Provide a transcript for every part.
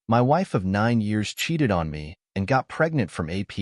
My wife of 9 years cheated on me and got pregnant from AP,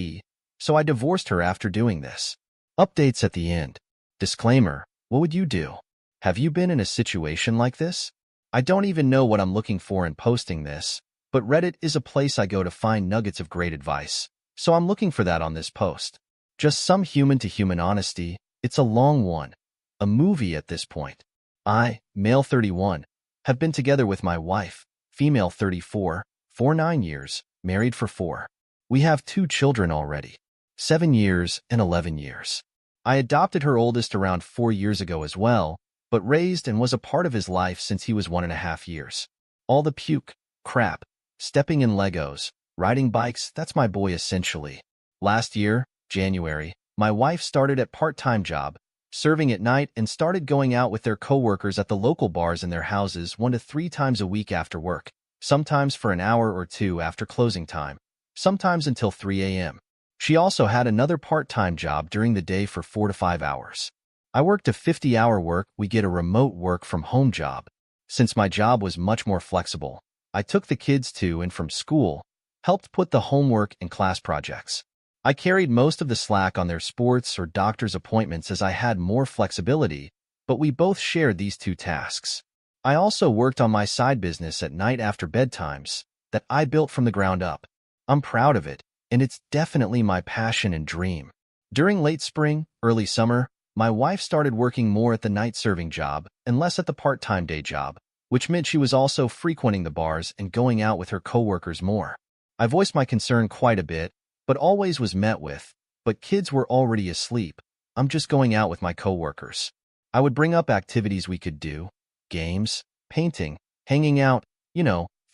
so I divorced her after doing this. Updates at the end. Disclaimer, what would you do? Have you been in a situation like this? I don't even know what I'm looking for in posting this, but Reddit is a place I go to find nuggets of great advice, so I'm looking for that on this post. Just some human-to-human honesty. It's a long one. A movie at this point. I, male 31, have been together with my wife, female 34, for 9 years, married for 4. We have 2 children already, 7 years and 11 years. I adopted her oldest around 4 years ago as well, but raised and was a part of his life since he was 1.5 years. All the puke, crap, stepping in Legos, riding bikes, that's my boy essentially. Last year, January, my wife started a part-time job, serving at night, and started going out with their coworkers at the local bars in their houses 1 to 3 times a week after work, sometimes for an hour or 2 after closing time, sometimes until 3 a.m. She also had another part-time job during the day for 4 to 5 hours. I worked a 50-hour work. We get a remote work from home job. Since my job was much more flexible, I took the kids to and from school, helped put the homework and class projects. I carried most of the slack on their sports or doctor's appointments as I had more flexibility, but we both shared these 2 tasks. I also worked on my side business at night after bedtimes that I built from the ground up. I'm proud of it, and it's definitely my passion and dream. During late spring, early summer, my wife started working more at the night serving job and less at the part-time day job, which meant she was also frequenting the bars and going out with her coworkers more. I voiced my concern quite a bit, but always was met with, "But kids were already asleep. I'm just going out with my coworkers." I would bring up activities we could do, games, painting, hanging out,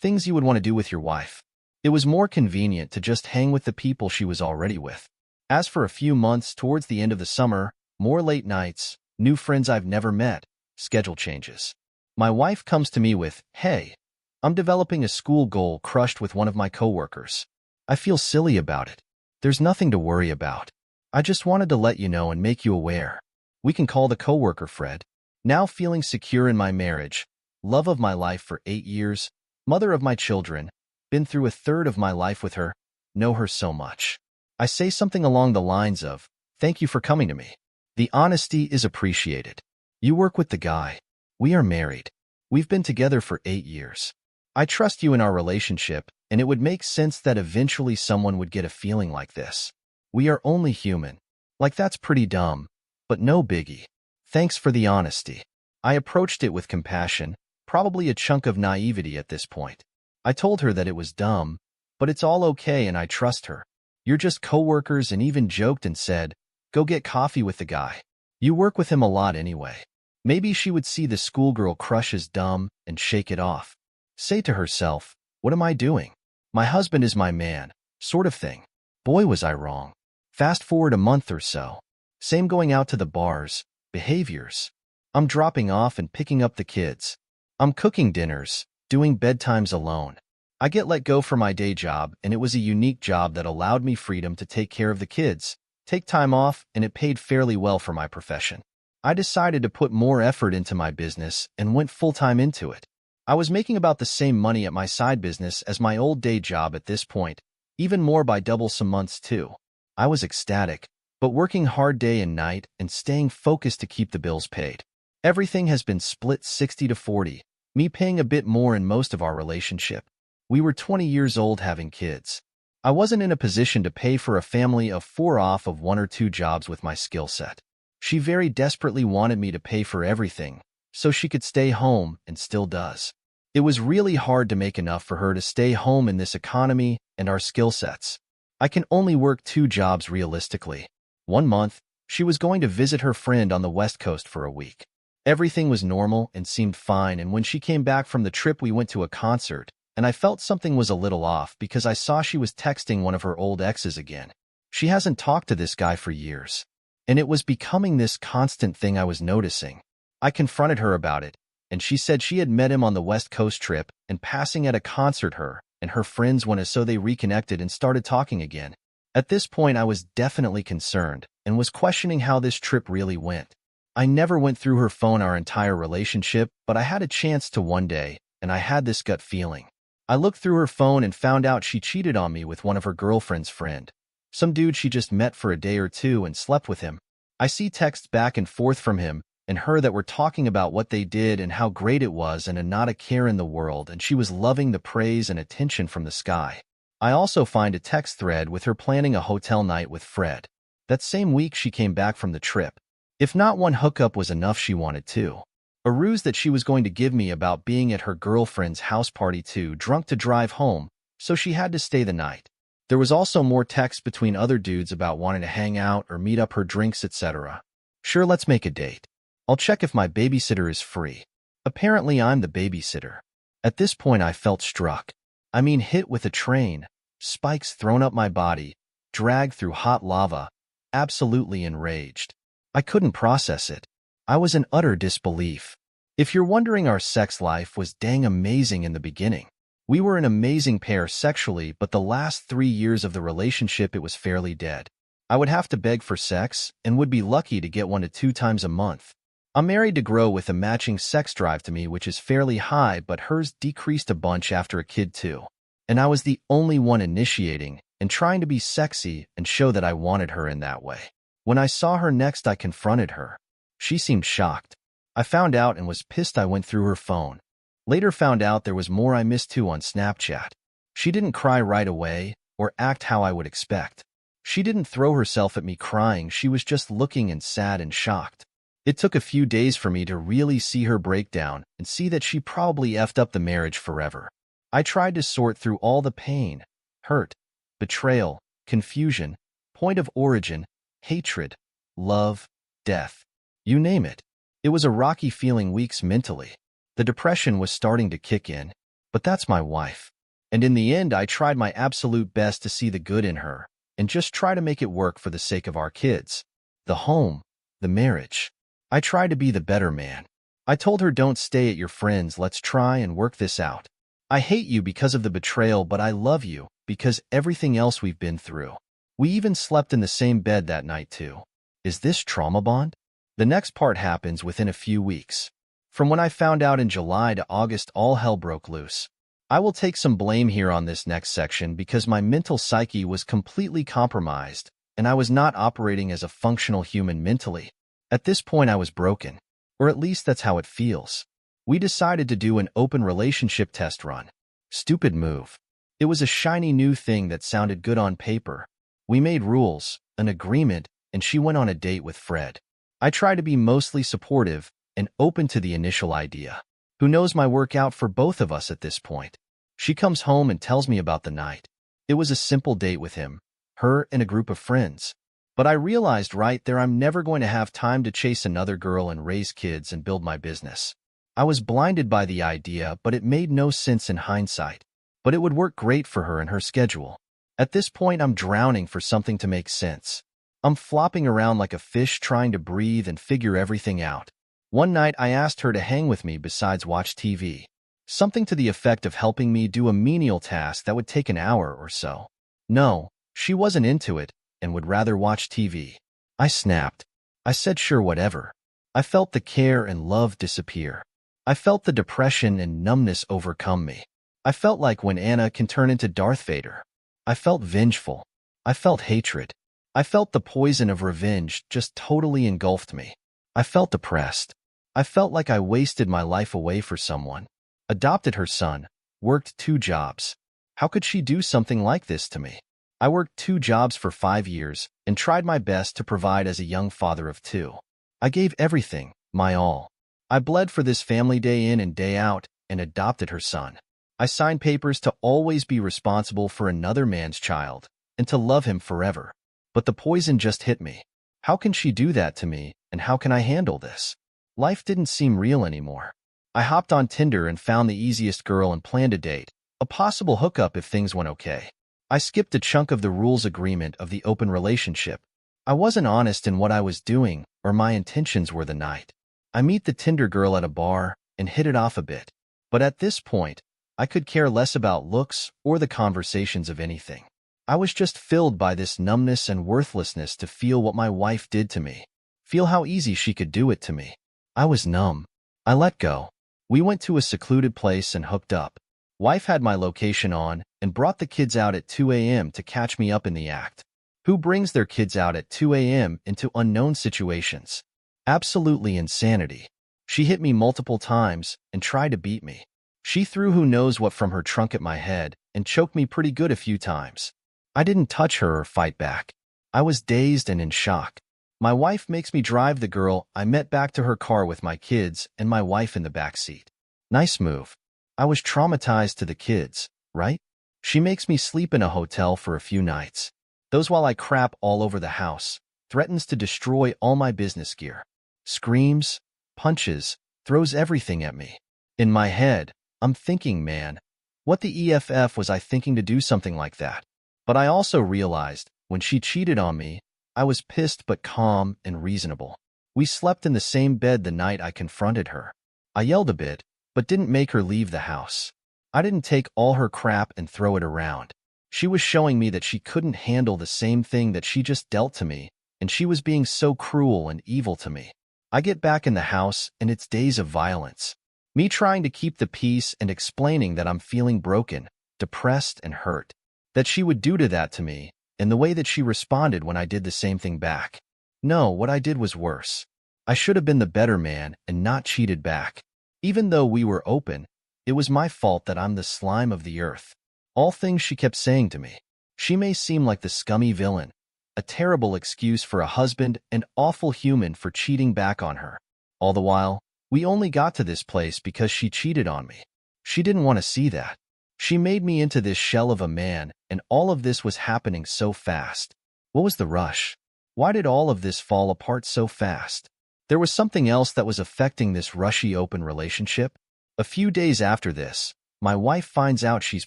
things you would want to do with your wife. It was more convenient to just hang with the people she was already with. As for a few months towards the end of the summer, more late nights, new friends I've never met, schedule changes. My wife comes to me with, "Hey, I'm developing a school goal crushed with one of my coworkers. I feel silly about it. There's nothing to worry about. I just wanted to let you know and make you aware. We can call the coworker Fred. Now feeling secure in my marriage, love of my life for 8 years, mother of my children, been through a third of my life with her, know her so much." I say something along the lines of, "Thank you for coming to me. The honesty is appreciated. You work with the guy. We are married. We've been together for 8 years. I trust you in our relationship, and it would make sense that eventually someone would get a feeling like this. We are only human. Like that's pretty dumb, but no biggie. Thanks for the honesty." I approached it with compassion, probably a chunk of naivety at this point. I told her that it was dumb, but it's all okay and I trust her. "You're just coworkers," and even joked and said, "Go get coffee with the guy. You work with him a lot anyway." Maybe she would see the schoolgirl crush as dumb and shake it off. Say to herself, "What am I doing? My husband is my man," sort of thing. Boy, was I wrong. Fast forward a month or so. Same going out to the bars, behaviors. I'm dropping off and picking up the kids. I'm cooking dinners, doing bedtimes alone. I get let go for my day job, and it was a unique job that allowed me freedom to take care of the kids, take time off, and it paid fairly well for my profession. I decided to put more effort into my business and went full-time into it. I was making about the same money at my side business as my old day job at this point, even more by double some months too. I was ecstatic, but working hard day and night and staying focused to keep the bills paid. Everything has been split 60 to 40, me paying a bit more in most of our relationship. We were 20 years old having kids. I wasn't in a position to pay for a family of 4 off of 1 or 2 jobs with my skill set. She very desperately wanted me to pay for everything, so she could stay home, and still does. It was really hard to make enough for her to stay home in this economy and our skill sets. I can only work 2 jobs realistically. One month, she was going to visit her friend on the West Coast for a week. Everything was normal and seemed fine, and when she came back from the trip we went to a concert, and I felt something was a little off because I saw she was texting one of her old exes again. She hasn't talked to this guy for years, and it was becoming this constant thing I was noticing. I confronted her about it, and she said she had met him on the West Coast trip and passing at a concert her and her friends went, so they reconnected and started talking again. At this point, I was definitely concerned and was questioning how this trip really went. I never went through her phone our entire relationship, but I had a chance to one day, and I had this gut feeling. I looked through her phone and found out she cheated on me with one of her girlfriend's friend. Some dude she just met for a day or two and slept with him. I see texts back and forth from him and her that were talking about what they did and how great it was and not a care in the world, and she was loving the praise and attention from the sky. I also find a text thread with her planning a hotel night with Fred. That same week she came back from the trip. If not one hookup was enough, she wanted two. A ruse that she was going to give me about being at her girlfriend's house party too drunk to drive home, so she had to stay the night. There was also more text between other dudes about wanting to hang out or meet up, her drinks, etc. Sure, let's make a date. I'll check if my babysitter is free. Apparently I'm the babysitter. At this point I felt struck. I mean hit with a train, spikes thrown up my body, dragged through hot lava, absolutely enraged. I couldn't process it. I was in utter disbelief. If you're wondering, our sex life was dang amazing in the beginning. We were an amazing pair sexually, but the last 3 years of the relationship it was fairly dead. I would have to beg for sex and would be lucky to get 1 to 2 times a month. I'm married to grow with a matching sex drive to me, which is fairly high, but hers decreased a bunch after a kid too. And I was the only one initiating and trying to be sexy and show that I wanted her in that way. When I saw her next, I confronted her. She seemed shocked. I found out and was pissed. I went through her phone. Later found out there was more I missed too on Snapchat. She didn't cry right away or act how I would expect. She didn't throw herself at me crying. She was just looking and sad and shocked. It took a few days for me to really see her breakdown and see that she probably effed up the marriage forever. I tried to sort through all the pain, hurt, betrayal, confusion, point of origin, hatred, love, death. You name it. It was a rocky feeling weeks mentally. The depression was starting to kick in, but that's my wife. And in the end, I tried my absolute best to see the good in her and just try to make it work for the sake of our kids, the home, the marriage. I tried to be the better man. I told her, don't stay at your friends, let's try and work this out. I hate you because of the betrayal, but I love you because everything else we've been through. We even slept in the same bed that night too. Is this trauma bond? The next part happens within a few weeks. From when I found out in July to August, all hell broke loose. I will take some blame here on this next section because my mental psyche was completely compromised and I was not operating as a functional human mentally. At this point I was broken, or at least that's how it feels. We decided to do an open relationship test run. Stupid move. It was a shiny new thing that sounded good on paper. We made rules, an agreement, and she went on a date with Fred. I tried to be mostly supportive and open to the initial idea. Who knows my work out for both of us at this point? She comes home and tells me about the night. It was a simple date with him, her, and a group of friends. But I realized right there I'm never going to have time to chase another girl and raise kids and build my business. I was blinded by the idea, but it made no sense in hindsight. But it would work great for her and her schedule. At this point, I'm drowning for something to make sense. I'm flopping around like a fish trying to breathe and figure everything out. One night, I asked her to hang with me besides watch TV. Something to the effect of helping me do a menial task that would take an hour or so. No, she wasn't into it and would rather watch TV. I snapped. I said sure, whatever. I felt the care and love disappear. I felt the depression and numbness overcome me. I felt like when Anna can turn into Darth Vader. I felt vengeful. I felt hatred. I felt the poison of revenge just totally engulfed me. I felt depressed. I felt like I wasted my life away for someone. Adopted her son. Worked 2 jobs. How could she do something like this to me? I worked 2 jobs for 5 years and tried my best to provide as a young father of 2. I gave everything, my all. I bled for this family day in and day out and adopted her son. I signed papers to always be responsible for another man's child and to love him forever. But the poison just hit me. How can she do that to me, and how can I handle this? Life didn't seem real anymore. I hopped on Tinder and found the easiest girl and planned a date, a possible hookup if things went okay. I skipped a chunk of the rules agreement of the open relationship. I wasn't honest in what I was doing or my intentions were the night. I meet the Tinder girl at a bar and hit it off a bit. But at this point, I could care less about looks or the conversations of anything. I was just filled by this numbness and worthlessness to feel what my wife did to me. Feel how easy she could do it to me. I was numb. I let go. We went to a secluded place and hooked up. Wife had my location on and brought the kids out at 2 a.m. to catch me up in the act. Who brings their kids out at 2 a.m. into unknown situations? Absolutely insanity. She hit me multiple times and tried to beat me. She threw who knows what from her trunk at my head and choked me pretty good a few times. I didn't touch her or fight back. I was dazed and in shock. My wife makes me drive the girl I met back to her car with my kids and my wife in the back seat. Nice move. I was traumatized to the kids, right? She makes me sleep in a hotel for a few nights. Those while I crap all over the house, threatens to destroy all my business gear. Screams, punches, throws everything at me. In my head, I'm thinking, man, what the EFF was I thinking to do something like that? But I also realized, when she cheated on me, I was pissed but calm and reasonable. We slept in the same bed the night I confronted her. I yelled a bit, but didn't make her leave the house. I didn't take all her crap and throw it around. She was showing me that she couldn't handle the same thing that she just dealt to me, and she was being so cruel and evil to me. I get back in the house, and it's days of violence. Me trying to keep the peace and explaining that I'm feeling broken, depressed, and hurt. That she would do that to me, and the way that she responded when I did the same thing back. No, what I did was worse. I should have been the better man and not cheated back. Even though we were open, it was my fault that I'm the slime of the earth. All things she kept saying to me. She may seem like the scummy villain, a terrible excuse for a husband and awful human for cheating back on her. All the while, we only got to this place because she cheated on me. She didn't want to see that. She made me into this shell of a man, and all of this was happening so fast. What was the rush? Why did all of this fall apart so fast? There was something else that was affecting this rushy open relationship. A few days after this, my wife finds out she's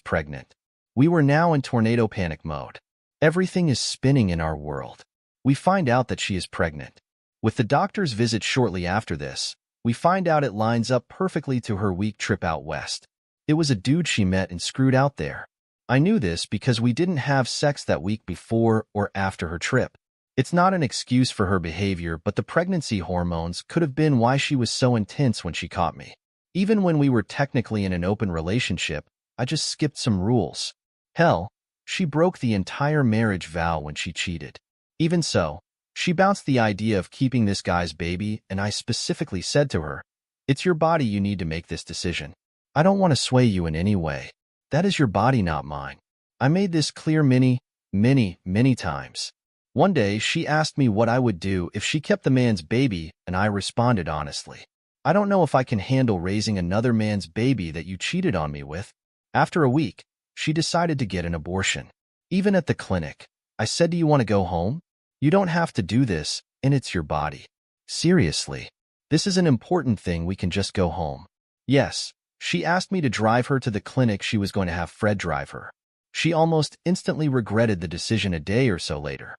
pregnant. We were now in tornado panic mode. Everything is spinning in our world. We find out that she is pregnant. With the doctor's visit shortly after this, we find out it lines up perfectly to her week trip out west. It was a dude she met and screwed out there. I knew this because we didn't have sex that week before or after her trip. It's not an excuse for her behavior, but the pregnancy hormones could have been why she was so intense when she caught me. Even when we were technically in an open relationship, I just skipped some rules. Hell, she broke the entire marriage vow when she cheated. Even so, she bounced the idea of keeping this guy's baby, and I specifically said to her, "It's your body, you need to make this decision. I don't want to sway you in any way. That is your body, not mine." I made this clear many times. One day, she asked me what I would do if she kept the man's baby, and I responded honestly, "I don't know if I can handle raising another man's baby that you cheated on me with." After a week, she decided to get an abortion. Even at the clinic, I said, "Do you want to go home? You don't have to do this, and it's your body. Seriously, this is an important thing, we can just go home." Yes, she asked me to drive her to the clinic. She was going to have Fred drive her. She almost instantly regretted the decision a day or so later.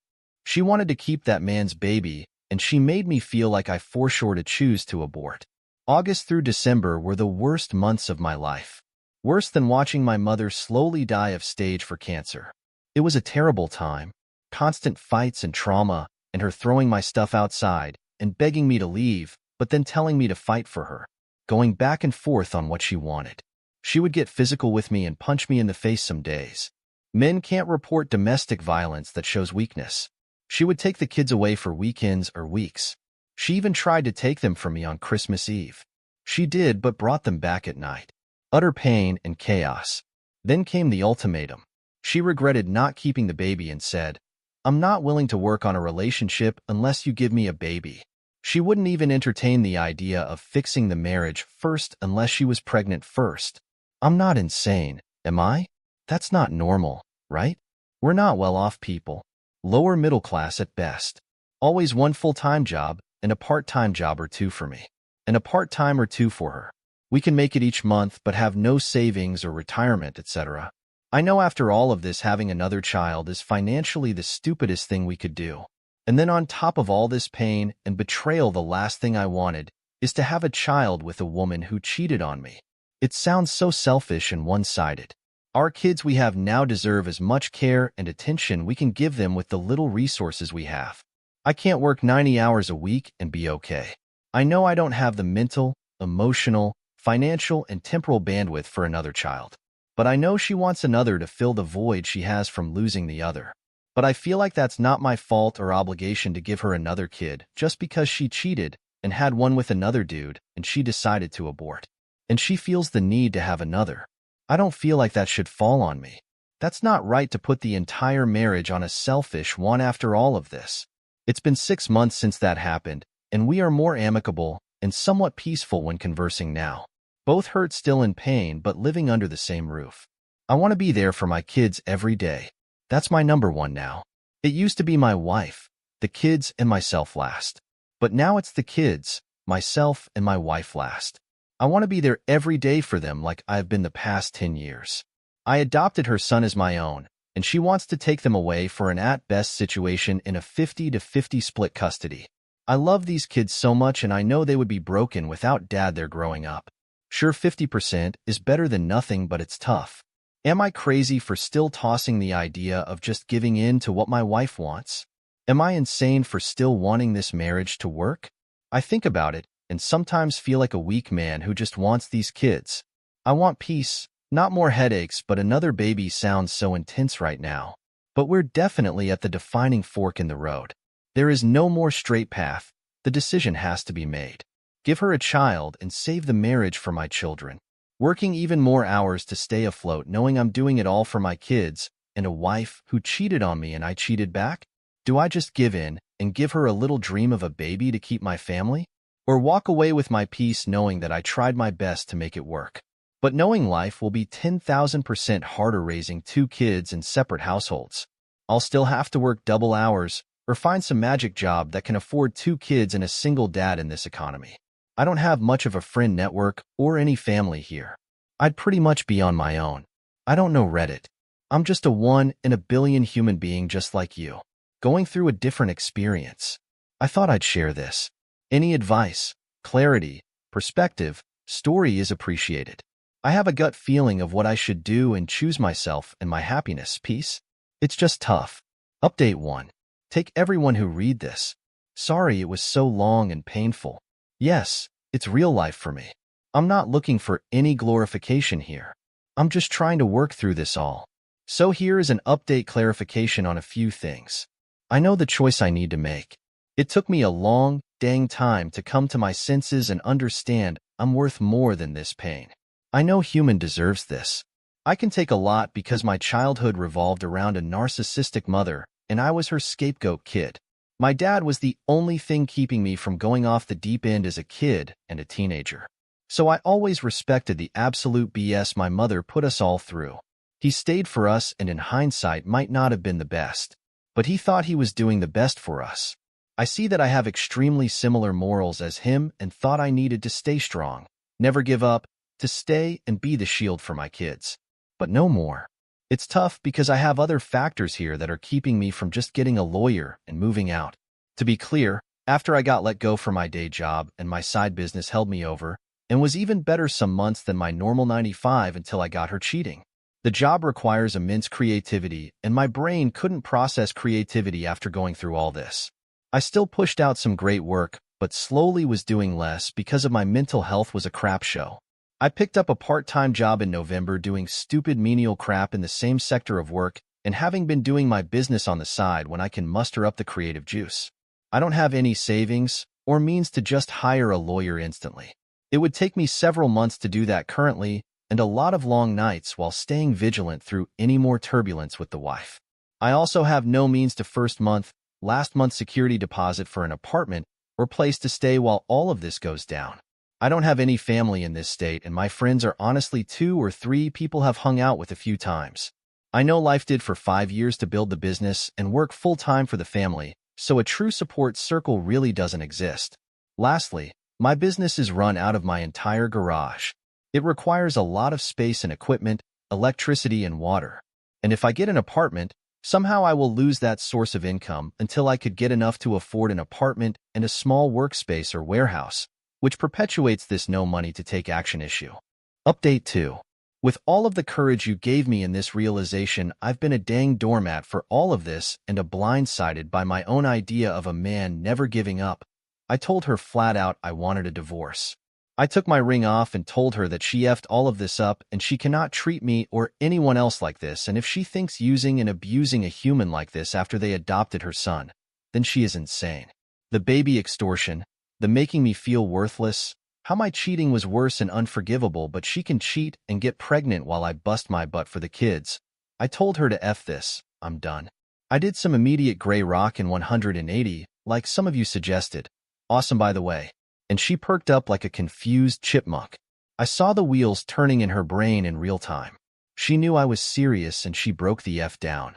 She wanted to keep that man's baby, and she made me feel like I forced her to choose to abort. August through December were the worst months of my life. Worse than watching my mother slowly die of stage 4 cancer. It was a terrible time. Constant fights and trauma, and her throwing my stuff outside and begging me to leave, but then telling me to fight for her. Going back and forth on what she wanted. She would get physical with me and punch me in the face some days. Men can't report domestic violence that shows weakness. She would take the kids away for weekends or weeks. She even tried to take them from me on Christmas Eve. She did, but brought them back at night. Utter pain and chaos. Then came the ultimatum. She regretted not keeping the baby and said, "I'm not willing to work on a relationship unless you give me a baby." She wouldn't even entertain the idea of fixing the marriage first unless she was pregnant first. I'm not insane, am I? That's not normal, right? We're not well-off people. Lower middle class at best. Always one full-time job and a part-time job or two for me. And a part-time or two for her. We can make it each month but have no savings or retirement, etc. I know after all of this, having another child is financially the stupidest thing we could do. And then on top of all this pain and betrayal, the last thing I wanted is to have a child with a woman who cheated on me. It sounds so selfish and one-sided. Our kids we have now deserve as much care and attention we can give them with the little resources we have. I can't work 90 hours a week and be okay. I know I don't have the mental, emotional, financial, and temporal bandwidth for another child. but I know she wants another to fill the void she has from losing the other. But I feel like that's not my fault or obligation to give her another kid just because she cheated and had one with another dude and she decided to abort. And she feels the need to have another. I don't feel like that should fall on me. That's not right to put the entire marriage on a selfish one after all of this. It's been 6 months since that happened, and we are more amicable and somewhat peaceful when conversing now. Both hurt, still in pain, but living under the same roof. I want to be there for my kids every day. That's my number one now. It used to be my wife, the kids, and myself last. But now it's the kids, myself, and my wife last. I want to be there every day for them like I've been the past 10 years. I adopted her son as my own, and she wants to take them away for an at-best situation in a 50-50 split custody. I love these kids so much, and I know they would be broken without dad there growing up. Sure, 50% is better than nothing, but it's tough. Am I crazy for still tossing the idea of just giving in to what my wife wants? Am I insane for still wanting this marriage to work? I think about it and sometimes feel like a weak man who just wants these kids. I want peace, not more headaches, but another baby sounds so intense right now. But we're definitely at the defining fork in the road. There is no more straight path. The decision has to be made. Give her a child and save the marriage for my children. Working even more hours to stay afloat, knowing I'm doing it all for my kids, and a wife who cheated on me and I cheated back? Do I just give in and give her a little dream of a baby to keep my family? Or walk away with my peace knowing that I tried my best to make it work? But knowing life will be 10,000% harder raising 2 kids in separate households. I'll still have to work double hours or find some magic job that can afford 2 kids and a single dad in this economy. I don't have much of a friend network or any family here. I'd pretty much be on my own. I don't know Reddit. I'm just a 1 in a billion human being just like you, going through a different experience. I thought I'd share this. Any advice, clarity, perspective, story is appreciated. I have a gut feeling of what I should do and choose myself and my happiness. Peace. It's just tough. Update 1. Take everyone who read this. Sorry it was so long and painful. Yes, it's real life for me. I'm not looking for any glorification here. I'm just trying to work through this all. So here is an update clarification on a few things. I know the choice I need to make. It took me a long, dang time to come to my senses and understand I'm worth more than this pain. I know human deserves this. I can take a lot because my childhood revolved around a narcissistic mother, and I was her scapegoat kid. My dad was the only thing keeping me from going off the deep end as a kid and a teenager. So I always respected the absolute BS my mother put us all through. He stayed for us and in hindsight might not have been the best, but he thought he was doing the best for us. I see that I have extremely similar morals as him and thought I needed to stay strong, never give up, to stay and be the shield for my kids. But no more. It's tough because I have other factors here that are keeping me from just getting a lawyer and moving out. To be clear, after I got let go from my day job and my side business held me over, and was even better some months than my normal 95 until I got her cheating. The job requires immense creativity, and my brain couldn't process creativity after going through all this. I still pushed out some great work, but slowly was doing less because of my mental health was a crap show. I picked up a part-time job in November doing stupid menial crap in the same sector of work and having been doing my business on the side when I can muster up the creative juice. I don't have any savings or means to just hire a lawyer instantly. It would take me several months to do that currently and a lot of long nights while staying vigilant through any more turbulence with the wife. I also have no means to last month's security deposit for an apartment or place to stay while all of this goes down. I don't have any family in this state, and my friends are honestly 2 or 3 people have hung out with a few times. I know life did for 5 years to build the business and work full-time for the family, so a true support circle really doesn't exist. Lastly, my business is run out of my entire garage. It requires a lot of space and equipment, electricity and water. And if I get an apartment, somehow I will lose that source of income until I could get enough to afford an apartment and a small workspace or warehouse, which perpetuates this no money to take action issue. Update 2. With all of the courage you gave me in this realization, I've been a dang doormat for all of this and blindsided by my own idea of a man never giving up. I told her flat out I wanted a divorce. I took my ring off and told her that she effed all of this up and she cannot treat me or anyone else like this, and if she thinks using and abusing a human like this after they adopted her son, then she is insane. The baby extortion, the making me feel worthless, how my cheating was worse and unforgivable, but she can cheat and get pregnant while I bust my butt for the kids. I told her to F this, I'm done. I did some immediate gray rock in 180, like some of you suggested. Awesome, by the way. And she perked up like a confused chipmunk. I saw the wheels turning in her brain in real time. She knew I was serious and she broke the F down.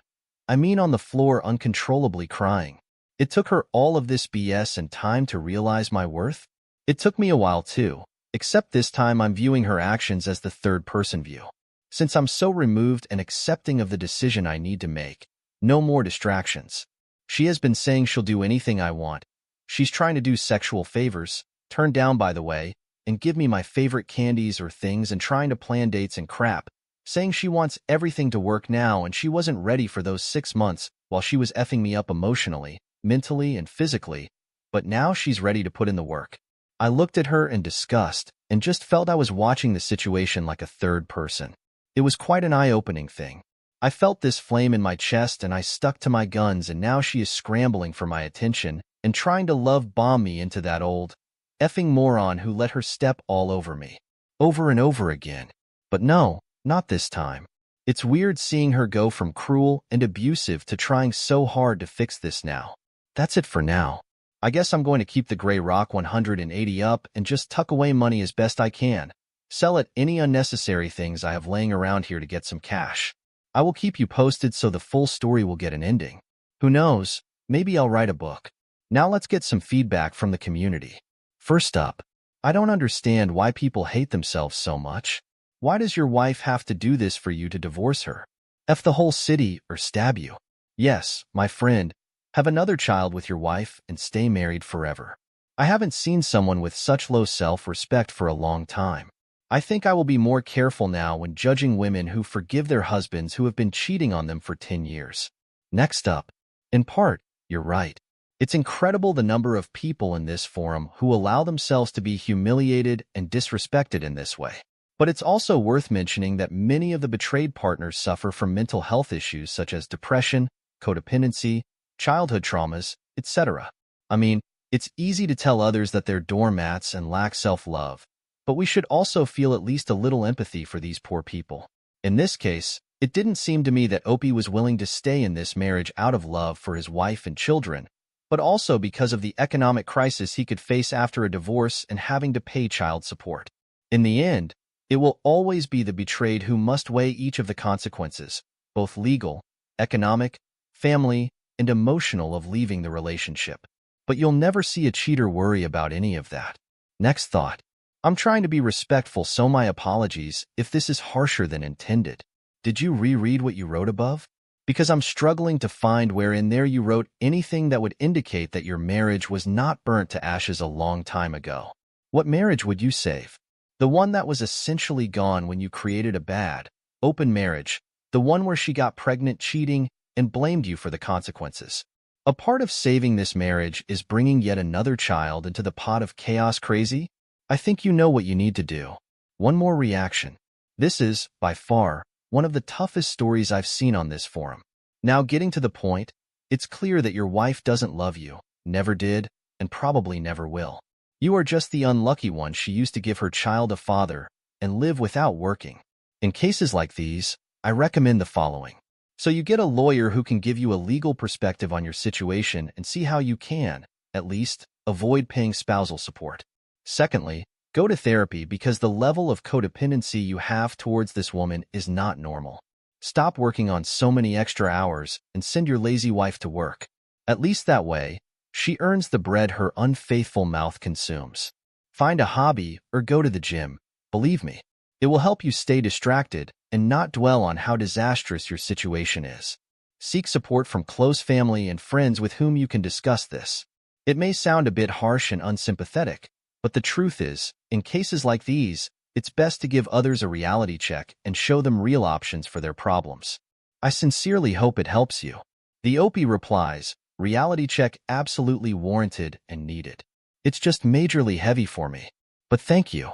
I mean, on the floor, uncontrollably crying. It took her all of this BS and time to realize my worth. It took me a while too, except this time I'm viewing her actions as the third-person view. Since I'm so removed and accepting of the decision I need to make, no more distractions. She has been saying she'll do anything I want. She's trying to do sexual favors, turned down by the way, and give me my favorite candies or things, and trying to plan dates and crap, saying she wants everything to work now and she wasn't ready for those 6 months while she was effing me up emotionally, mentally, and physically, but now she's ready to put in the work. I looked at her in disgust and just felt I was watching the situation like a third person. It was quite an eye-opening thing. I felt this flame in my chest and I stuck to my guns, and now she is scrambling for my attention and trying to love bomb me into that old effing moron who let her step all over me. Over and over again. But no, not this time. It's weird seeing her go from cruel and abusive to trying so hard to fix this now. That's it for now. I guess I'm going to keep the gray rock 180 up and just tuck away money as best I can. Sell it any unnecessary things I have laying around here to get some cash. I will keep you posted so the full story will get an ending. Who knows, maybe I'll write a book. Now let's get some feedback from the community. First up, I don't understand why people hate themselves so much. Why does your wife have to do this for you to divorce her? F the whole city or stab you. Yes, my friend, have another child with your wife and stay married forever. I haven't seen someone with such low self-respect for a long time. I think I will be more careful now when judging women who forgive their husbands who have been cheating on them for 10 years. Next up, in part, you're right. It's incredible the number of people in this forum who allow themselves to be humiliated and disrespected in this way. But it's also worth mentioning that many of the betrayed partners suffer from mental health issues such as depression, codependency, childhood traumas, etc. I mean, it's easy to tell others that they're doormats and lack self-love, but we should also feel at least a little empathy for these poor people. In this case, it didn't seem to me that Opie was willing to stay in this marriage out of love for his wife and children, but also because of the economic crisis he could face after a divorce and having to pay child support. In the end, it will always be the betrayed who must weigh each of the consequences, both legal, economic, family, and emotional, of leaving the relationship. But you'll never see a cheater worry about any of that. Next thought. I'm trying to be respectful, so my apologies if this is harsher than intended. Did you reread what you wrote above? Because I'm struggling to find where in there you wrote anything that would indicate that your marriage was not burnt to ashes a long time ago. What marriage would you save? The one that was essentially gone when you created a bad, open marriage, the one where she got pregnant cheating and blamed you for the consequences. A part of saving this marriage is bringing yet another child into the pot of chaos. Crazy? I think you know what you need to do. One more reaction. This is, by far, one of the toughest stories I've seen on this forum. Now, getting to the point, it's clear that your wife doesn't love you, never did, and probably never will. You are just the unlucky one she used to give her child a father and live without working. In cases like these, I recommend the following. So you get a lawyer who can give you a legal perspective on your situation and see how you can, at least, avoid paying spousal support. Secondly, go to therapy, because the level of codependency you have towards this woman is not normal. Stop working on so many extra hours and send your lazy wife to work. At least that way, she earns the bread her unfaithful mouth consumes. Find a hobby or go to the gym. Believe me, it will help you stay distracted and not dwell on how disastrous your situation is. Seek support from close family and friends with whom you can discuss this. It may sound a bit harsh and unsympathetic, but the truth is, in cases like these, it's best to give others a reality check and show them real options for their problems. I sincerely hope it helps you. The OP replies, reality check absolutely warranted and needed. It's just majorly heavy for me. But thank you.